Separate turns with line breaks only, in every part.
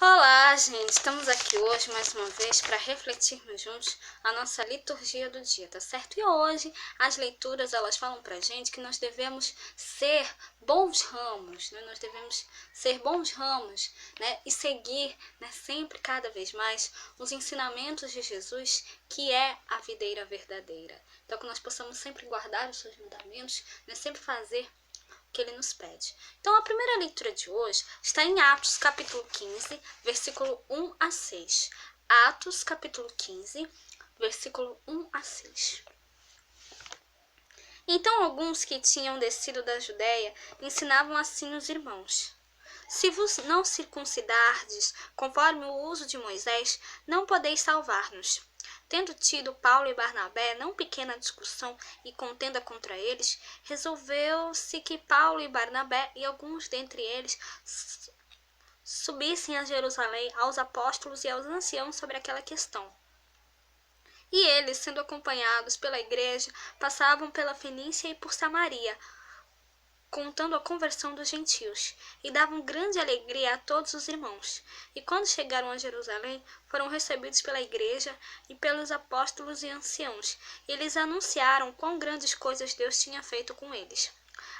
Olá, gente! Estamos aqui hoje mais uma vez para refletirmos juntos a nossa liturgia do dia, tá certo? E hoje as leituras elas falam pra gente que nós devemos ser bons ramos, né? Nós devemos ser bons ramos, né? E seguir, né? Sempre, cada vez mais, os ensinamentos de Jesus, que é a videira verdadeira. Então, que nós possamos sempre guardar os seus mandamentos, né? Sempre fazer que ele nos pede. Então, a primeira leitura de hoje está em Atos, capítulo 15, versículo 1 a 6. Atos, capítulo 15, versículo 1 a 6. Então, alguns que tinham descido da Judéia ensinavam assim os irmãos: se vos não circuncidardes conforme o uso de Moisés, não podeis salvar-nos. Tendo tido Paulo e Barnabé não pequena discussão e contenda contra eles, resolveu-se que Paulo e Barnabé e alguns dentre eles subissem a Jerusalém aos apóstolos e aos anciãos sobre aquela questão. E eles, sendo acompanhados pela igreja, passavam pela Fenícia e por Samaria, contando a conversão dos gentios, e davam grande alegria a todos os irmãos. E quando chegaram a Jerusalém, foram recebidos pela igreja e pelos apóstolos e anciãos, e lhes anunciaram quão grandes coisas Deus tinha feito com eles.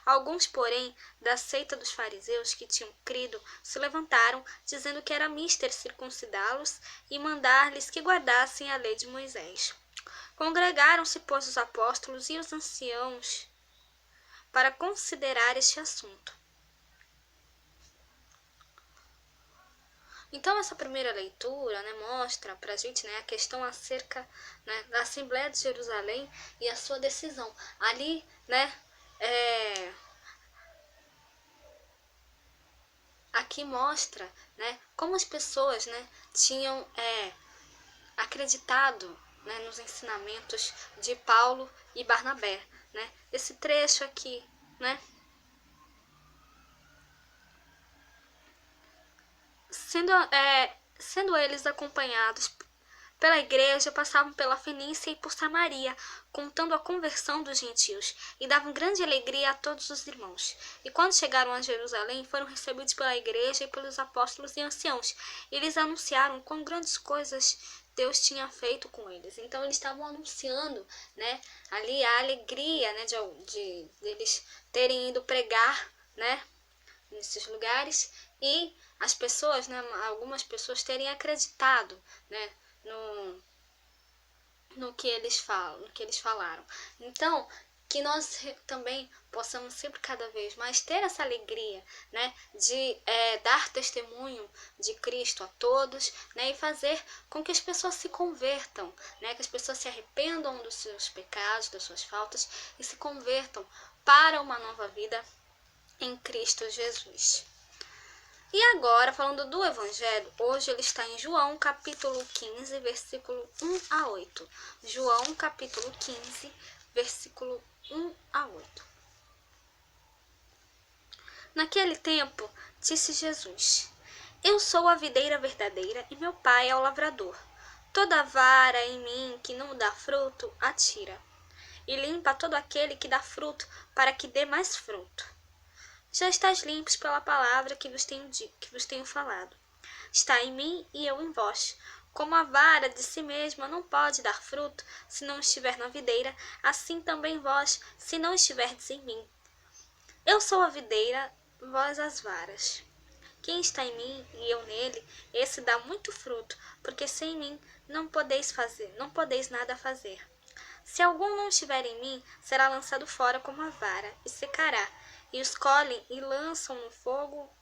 Alguns, porém, da seita dos fariseus que tinham crido, se levantaram, dizendo que era mister circuncidá-los e mandar-lhes que guardassem a lei de Moisés. Congregaram-se, pois, os apóstolos e os anciãos para considerar este assunto. Então, essa primeira leitura, né, mostra para a gente, né, a questão acerca, né, da Assembleia de Jerusalém e a sua decisão. Ali, né, aqui mostra, né, como as pessoas, né, tinham acreditado, né, nos ensinamentos de Paulo e Barnabé, né? Esse trecho aqui, né? Sendo eles acompanhados pela igreja, passavam pela Fenícia e por Samaria, contando a conversão dos gentios, e davam grande alegria a todos os irmãos. E quando chegaram a Jerusalém, foram recebidos pela igreja e pelos apóstolos e anciãos. Eles anunciaram quão grandes coisas Deus tinha feito com eles. Então eles estavam anunciando, né, ali a alegria, né, de eles terem ido pregar, né, nesses lugares, e as pessoas, né, algumas pessoas terem acreditado, né, no que eles falam, no que eles falaram. Então, que nós também possamos sempre cada vez mais ter essa alegria, né, de dar testemunho de Cristo a todos, né, e fazer com que as pessoas se convertam, né, que as pessoas se arrependam dos seus pecados, das suas faltas e se convertam para uma nova vida em Cristo Jesus. E agora, falando do Evangelho, hoje ele está em João, capítulo 15, versículo 1 a 8. João, capítulo 15, versículo 1 a 8. Naquele tempo, disse Jesus: eu sou a videira verdadeira e meu pai é o lavrador. Toda vara em mim que não dá fruto, atira, e limpa todo aquele que dá fruto, para que dê mais fruto. Já estáis limpos pela palavra que vos tenho falado. Está em mim e eu em vós. Como a vara de si mesma não pode dar fruto se não estiver na videira, assim também vós, se não estiverdes em mim. Eu sou a videira, vós as varas. Quem está em mim e eu nele, esse dá muito fruto, porque sem mim não podeis nada fazer. Se algum não estiver em mim, será lançado fora como a vara, e secará, e os colhem e lançam no fogo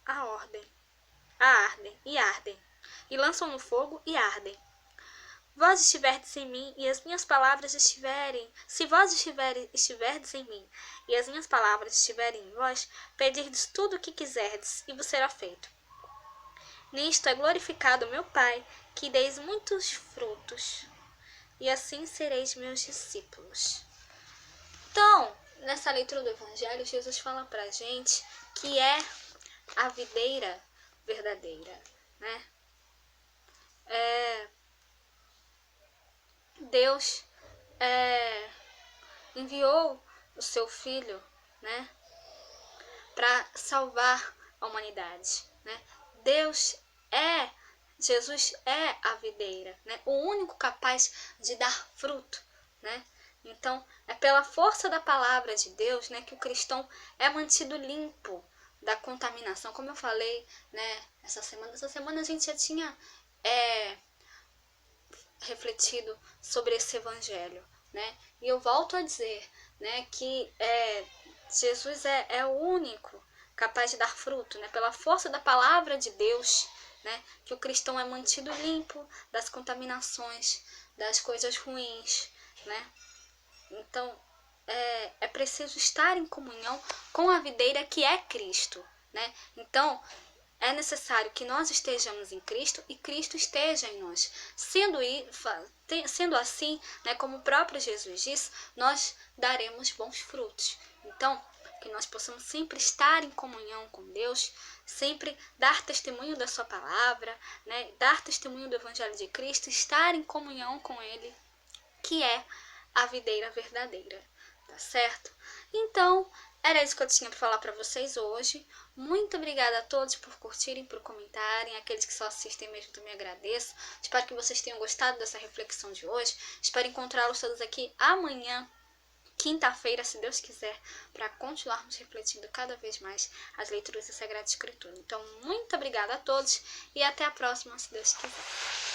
ardem. E lançam no fogo e ardem. Vós estiverdes em mim, e as minhas palavras se vós estiverdes em mim, e as minhas palavras estiverem em vós, pedirdes tudo o que quiserdes, e vos será feito. Nisto é glorificado meu Pai, que deis muitos frutos, e assim sereis meus discípulos. Então, nessa leitura do Evangelho, Jesus fala pra gente que é a videira verdadeira, né? Deus enviou o seu Filho, né, para salvar a humanidade, né? Deus é, Jesus é a videira, né? O único capaz de dar fruto, né? Então, é pela força da palavra de Deus, né, que o cristão é mantido limpo da contaminação. Como eu falei, né, essa semana a gente já tinha refletido sobre esse evangelho, né? E eu volto a dizer, né, que Jesus é o único capaz de dar fruto, né? Pela força da palavra de Deus, né, que o cristão é mantido limpo das contaminações, das coisas ruins, né? Então, é preciso estar em comunhão com a videira que é Cristo, né? Então, é necessário que nós estejamos em Cristo e Cristo esteja em nós. Sendo assim, né, como o próprio Jesus disse, nós daremos bons frutos. Então, que nós possamos sempre estar em comunhão com Deus, sempre dar testemunho da sua palavra, né, dar testemunho do Evangelho de Cristo, estar em comunhão com Ele, que é a videira verdadeira, tá certo? Então, era isso que eu tinha para falar para vocês hoje. Muito obrigada a todos por curtirem, por comentarem. Aqueles que só assistem mesmo, também agradeço. Espero que vocês tenham gostado dessa reflexão de hoje. Espero encontrá-los todos aqui amanhã, quinta-feira, se Deus quiser, para continuarmos refletindo cada vez mais as leituras da Sagrada Escritura. Então, muito obrigada a todos e até a próxima, se Deus quiser.